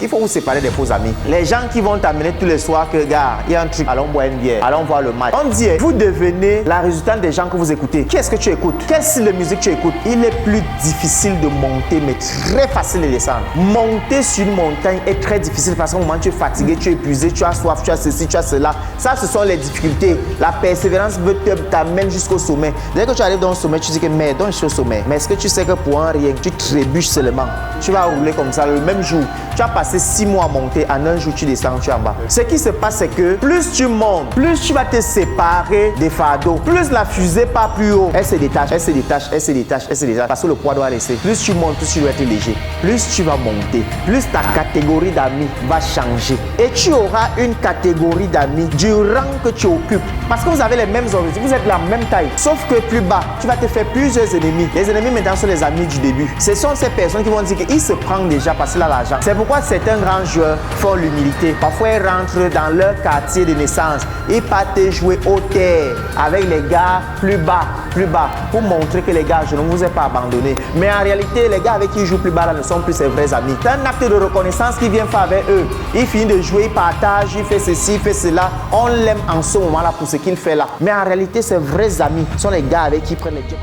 Il faut vous séparer des faux amis. Les gens qui vont t'amener tous les soirs que, gars, il y a un truc, allons boire une bière, allons voir le match. On dit, vous devenez la résultante des gens que vous écoutez. Qu'est-ce que tu écoutes? Quel style de musique tu écoutes? Il est plus difficile de monter, mais très facile de descendre. Monter sur une montagne est très difficile parce qu'au moment où tu es fatigué, tu es épuisé, tu as soif, tu as ceci, tu as cela. Ça, ce sont les difficultés. La persévérance veut t'amener jusqu'au sommet. Dès que tu arrives dans le sommet, tu dis que, mais donc je suis au sommet. Mais est-ce que tu sais que pour un rien, tu trébuches seulement? Tu vas rouler comme ça le même jour. Tu as passé 6 mois à monter, en un jour tu descends, tu es en bas. Ce qui se passe, c'est que plus tu montes, plus tu vas te séparer des fardeaux. Plus la fusée part plus haut, elle se détache, elle se détache, elle se détache, elle se détache. Parce que le poids doit rester. Plus tu montes, plus tu dois être léger. Plus tu vas monter, plus ta catégorie d'amis va changer. Et tu auras une catégorie d'amis du rang que tu occupes. Parce que vous avez les mêmes objectifs, vous êtes la même taille. Sauf que plus bas, tu vas te faire plusieurs ennemis. Les ennemis maintenant sont les amis du début. Ce sont ces personnes qui vont dire qu'il se prend déjà parce qu'il a l'argent. C'est pourquoi certains grands joueurs font l'humilité. Parfois, ils rentrent dans leur quartier de naissance. Ils partent jouer au terre avec les gars plus bas, pour montrer que les gars, je ne vous ai pas abandonné. Mais en réalité, les gars avec qui ils jouent plus bas là ne sont plus ses vrais amis. C'est un acte de reconnaissance qu'ils viennent faire avec eux. Il finit de jouer, il partage, il fait ceci, il fait cela. On l'aime en ce moment-là pour ce qu'il fait là. Mais en réalité, ses vrais amis sont les gars avec qui ils prennent les jobs.